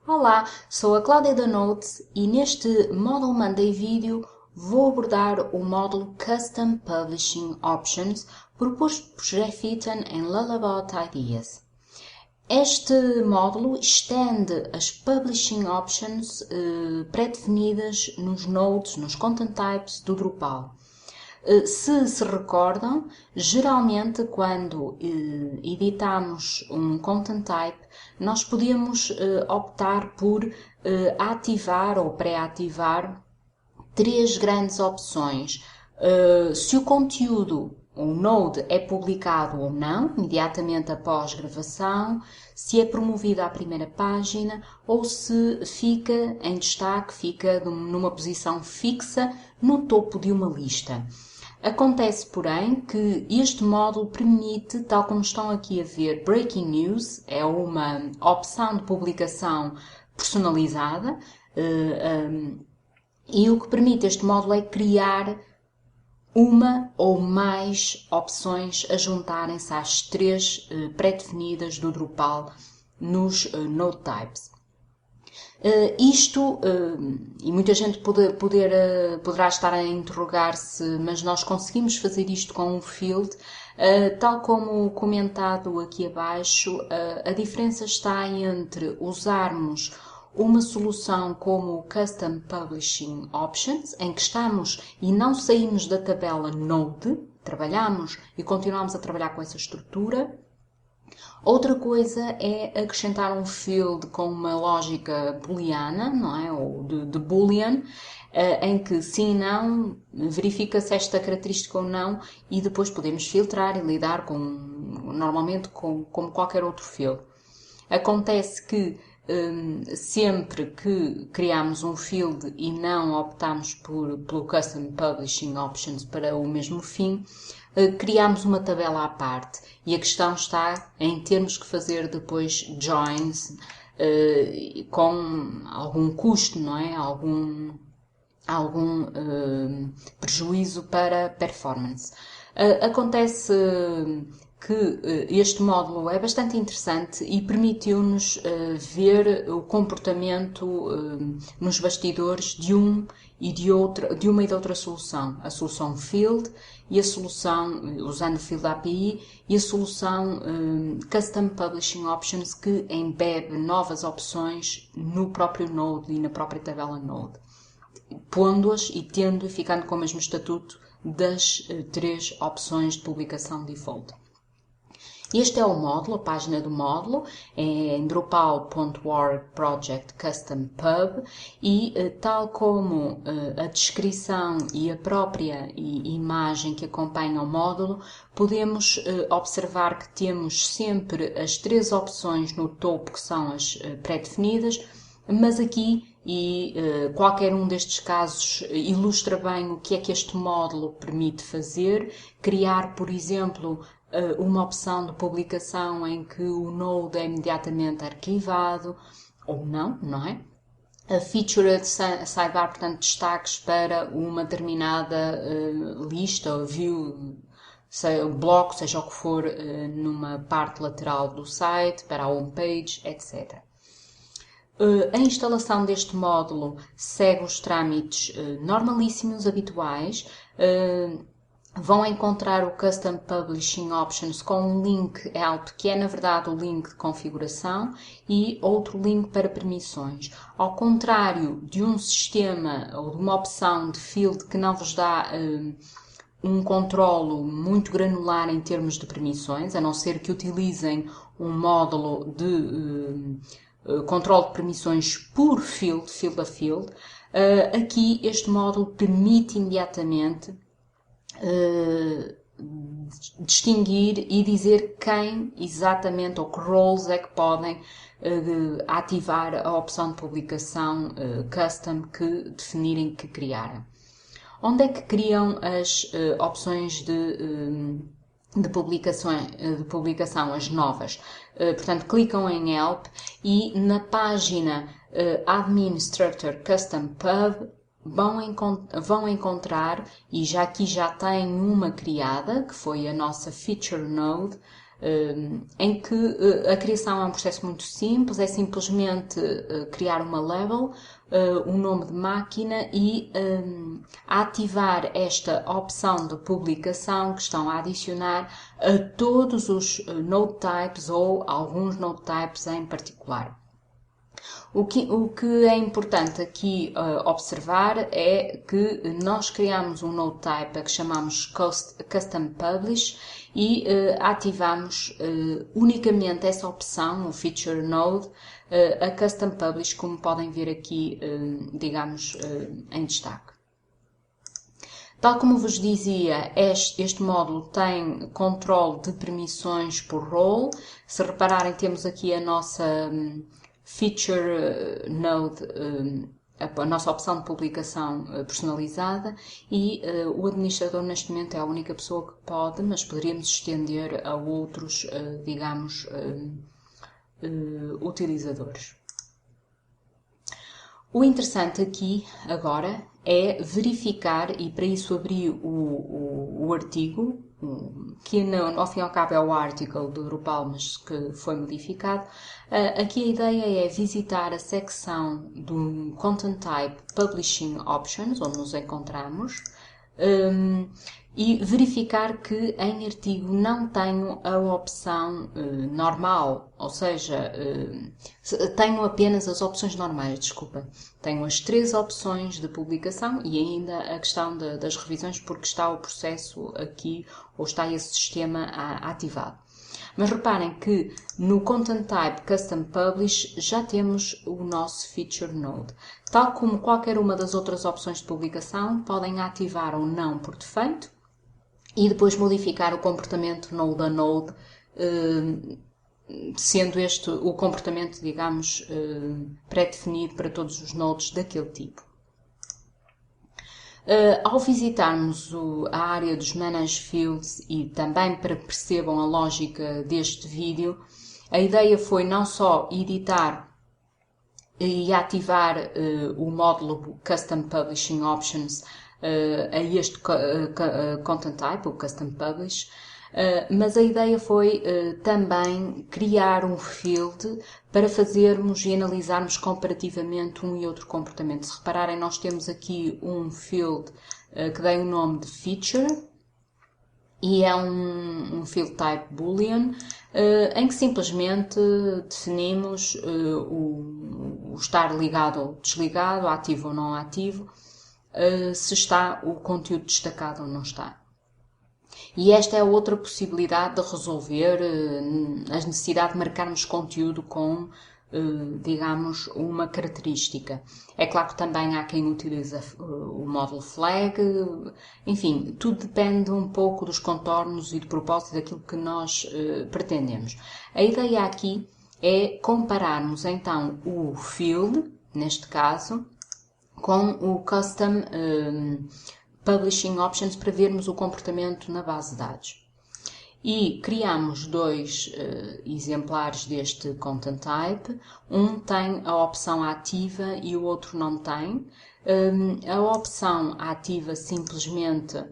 Olá, sou a Cláudia da Notes e neste Model Monday vídeo vou abordar o módulo Custom Publishing Options proposto por Jeff Eaton em Lullabot Ideas. Este módulo estende as Publishing Options pré-definidas nos nodes, nos content types do Drupal. Se recordam, geralmente quando editamos um content type, nós podíamos optar por ativar ou pré-ativar três grandes opções. Se o conteúdo, o node, é publicado ou não, imediatamente após gravação, se é promovido à primeira página ou se fica em destaque, fica numa posição fixa no topo de uma lista. Acontece, porém, que este módulo permite, tal como estão aqui a ver, Breaking News, é uma opção de publicação personalizada, e o que permite este módulo é criar uma ou mais opções a juntarem-se às três pré-definidas do Drupal nos node types. E muita gente poderá estar a interrogar-se, mas nós conseguimos fazer isto com um field, tal como comentado aqui abaixo, a diferença está entre usarmos uma solução como o Custom Publishing Options, em que estamos e não saímos da tabela Node, trabalhamos e continuamos a trabalhar com essa estrutura. Outra coisa é acrescentar um field com uma lógica booleana, não é? Ou de boolean, em que sim e não, verifica-se esta característica ou não e depois podemos filtrar e lidar normalmente como qualquer outro field. Acontece que sempre que criamos um field e não optamos pelo Custom Publishing Options para o mesmo fim, criamos uma tabela à parte e a questão está em termos que fazer depois joins com algum custo, não é? Algum prejuízo para performance. Acontece que este módulo é bastante interessante e permitiu-nos ver o comportamento nos bastidores de uma e de outra solução. A solução Field e a solução, usando o Field API, e a solução Custom Publishing Options, que embebe novas opções no próprio Node e na própria tabela Node, pondo-as e tendo e ficando com o mesmo estatuto das três opções de publicação default. Este é o módulo, a página do módulo, é em drupal.org project custom pub e tal como a descrição e a própria imagem que acompanha o módulo, podemos observar que temos sempre as três opções no topo que são as pré-definidas, mas aqui qualquer um destes casos ilustra bem o que é que este módulo permite fazer, criar, por exemplo, uma opção de publicação em que o node é imediatamente arquivado, ou não, não é? A featured sidebar, portanto, destaques para uma determinada lista ou view, bloco, seja o que for, numa parte lateral do site, para a homepage, etc. A instalação deste módulo segue os trâmites normalíssimos, habituais. Vão encontrar o Custom Publishing Options com um link help, que é na verdade o link de configuração, e outro link para permissões. Ao contrário de um sistema ou de uma opção de field que não vos dá um controlo muito granular em termos de permissões, a não ser que utilizem um módulo de controle de permissões por field a field, aqui este módulo permite imediatamente distinguir e dizer quem exatamente ou que roles é que podem ativar a opção de publicação custom que definirem que criarem. Onde é que criam as opções de publicação, as novas? Portanto, clicam em Help e na página Administrator Custom Pub vão encontrar, e aqui já tem uma criada, que foi a nossa Feature Node, em que a criação é um processo muito simples, é simplesmente criar uma label, um nome de máquina e ativar esta opção de publicação que estão a adicionar a todos os node types ou alguns node types em particular. O que é importante aqui observar é que nós criamos um node type a que chamamos Custom Publish e ativamos unicamente essa opção, o Feature Node, a Custom Publish, como podem ver aqui, digamos, em destaque. Tal como vos dizia, este módulo tem controle de permissões por role. Se repararem, temos aqui a nossa Feature Node, a nossa opção de publicação personalizada e o administrador neste momento é a única pessoa que pode, mas poderíamos estender a outros, digamos, utilizadores. O interessante aqui agora é verificar, e para isso abri o artigo, que ao fim e ao cabo é o article do Drupal, mas que foi modificado. Aqui a ideia é visitar a secção do Content Type Publishing Options, onde nos encontramos, e verificar que em artigo não tenho a opção normal, ou seja, tenho apenas as opções normais, desculpa. Tenho as 3 opções de publicação e ainda a questão das revisões, porque está o processo aqui, ou está esse sistema ativado. Mas reparem que no Content Type Custom Publish já temos o nosso Feature Node. Tal como qualquer uma das outras opções de publicação, podem ativar ou não por defeito e depois modificar o comportamento node a node, sendo este o comportamento, digamos, pré-definido para todos os nodes daquele tipo. Ao visitarmos a área dos Manage Fields e também para que percebam a lógica deste vídeo, a ideia foi não só editar e ativar o módulo Custom Publishing Options a este Content Type, o Custom Publish, mas a ideia foi também criar um field para fazermos e analisarmos comparativamente um e outro comportamento. Se repararem, nós temos aqui um field que dei o nome de Feature e é um field type boolean em que simplesmente definimos o estar ligado ou desligado, ativo ou não ativo, se está o conteúdo destacado ou não está. E esta é outra possibilidade de resolver a necessidade de marcarmos conteúdo com, digamos, uma característica. É claro que também há quem utiliza o módulo flag, enfim, tudo depende um pouco dos contornos e do propósito daquilo que nós pretendemos. A ideia aqui é compararmos então o field, neste caso, com o Custom Publishing Options para vermos o comportamento na base de dados. E criamos 2 exemplares deste Content Type. Um tem a opção ativa e o outro não tem. A opção ativa simplesmente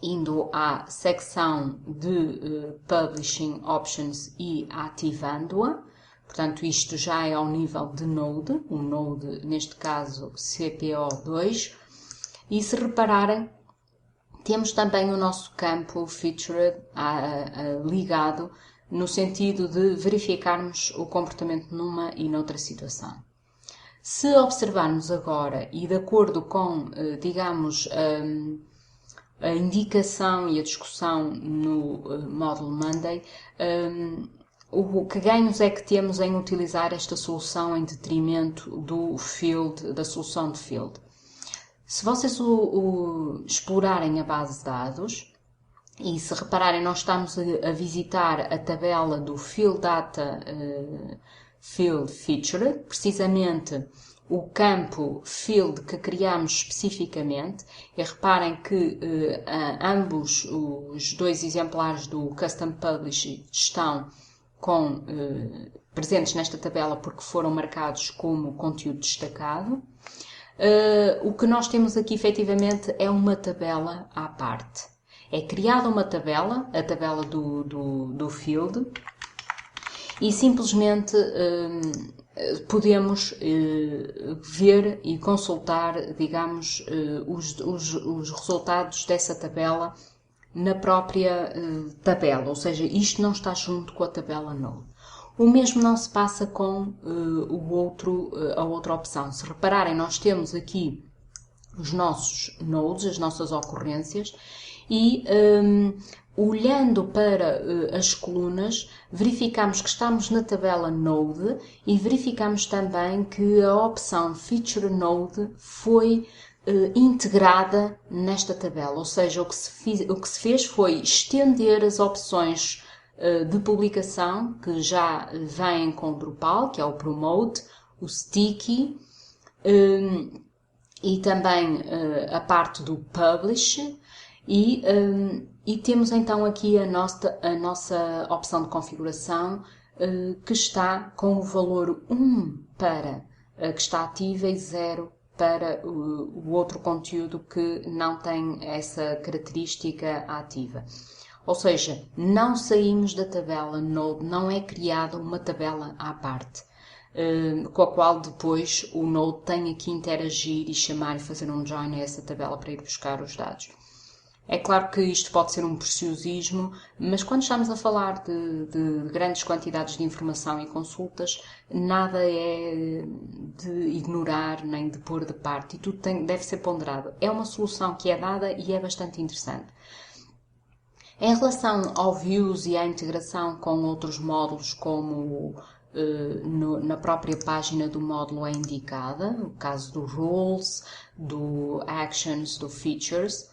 indo à secção de Publishing Options e ativando-a. Portanto, isto já é ao nível de Node, um Node, neste caso CPO2. E se repararem, temos também o nosso campo Featured ligado, no sentido de verificarmos o comportamento numa e noutra situação. Se observarmos agora, e de acordo com, digamos, a indicação e a discussão no módulo Monday, o que ganhos é que temos em utilizar esta solução em detrimento do field, da solução de field. Se vocês explorarem a base de dados e se repararem, nós estamos a visitar a tabela do Field Data Field Featured, precisamente o campo Field que criamos especificamente, e reparem que ambos os 2 exemplares do Custom Publish estão presentes nesta tabela porque foram marcados como conteúdo destacado. O que nós temos aqui efetivamente é uma tabela à parte. É criada uma tabela, a tabela do field, e simplesmente podemos ver e consultar, digamos, os resultados dessa tabela na própria tabela, ou seja, isto não está junto com a tabela Node. O mesmo não se passa com a outra opção. Se repararem, nós temos aqui os nossos nodes, as nossas ocorrências, e olhando para as colunas, verificamos que estamos na tabela Node e verificamos também que a opção Feature Node foi integrada nesta tabela, ou seja, o que se fez foi estender as opções de publicação que já vêm com o Drupal, que é o Promote, o Sticky, e também a parte do Publish, e temos então aqui a nossa opção de configuração que está com o valor 1 para que está ativa e 0 para o outro conteúdo que não tem essa característica ativa. Ou seja, não saímos da tabela Node, não é criada uma tabela à parte, com a qual depois o Node tem que interagir e chamar e fazer um join a essa tabela para ir buscar os dados. É claro que isto pode ser um preciosismo, mas quando estamos a falar de grandes quantidades de informação e consultas, nada é de ignorar nem de pôr de parte, e tudo deve ser ponderado. É uma solução que é dada e é bastante interessante. Em relação ao Views e à integração com outros módulos, como na própria página do módulo é indicada, no caso do Rules, do Actions, do Features,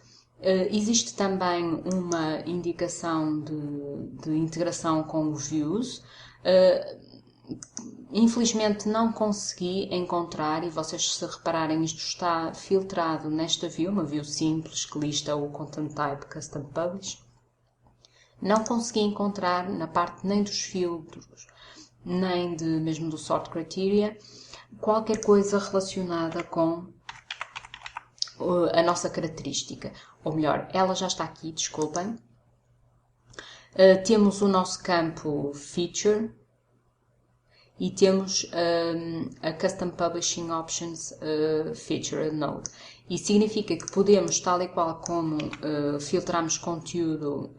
existe também uma indicação de integração com o Views. Infelizmente não consegui encontrar, e vocês se repararem, isto está filtrado nesta view, uma view simples que lista o Content Type Custom Publish. Não consegui encontrar na parte nem dos filtros, nem mesmo do Sort Criteria, qualquer coisa relacionada com a nossa característica. Ou melhor, ela já está aqui, desculpem. Temos o nosso campo Feature e temos a Custom Publishing Options Feature Node. E significa que podemos, tal e qual como filtramos conteúdo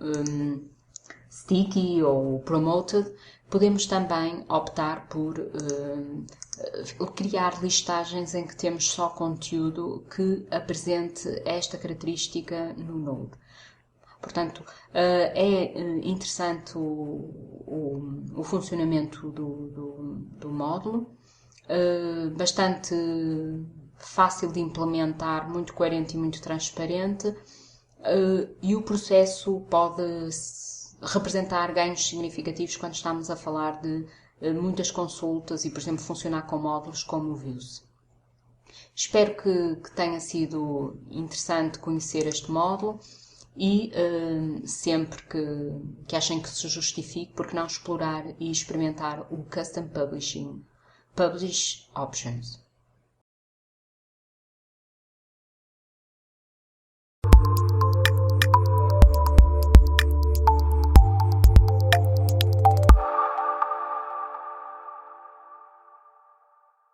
sticky ou promoted, podemos também optar por criar listagens em que temos só conteúdo que apresente esta característica no Node. Portanto, é interessante o funcionamento do módulo, bastante fácil de implementar, muito coerente e muito transparente, e o processo pode representar ganhos significativos quando estamos a falar de muitas consultas e, por exemplo, funcionar com módulos como o Views. Espero que tenha sido interessante conhecer este módulo e sempre que achem que se justifique, porque não explorar e experimentar o Custom Publish Options.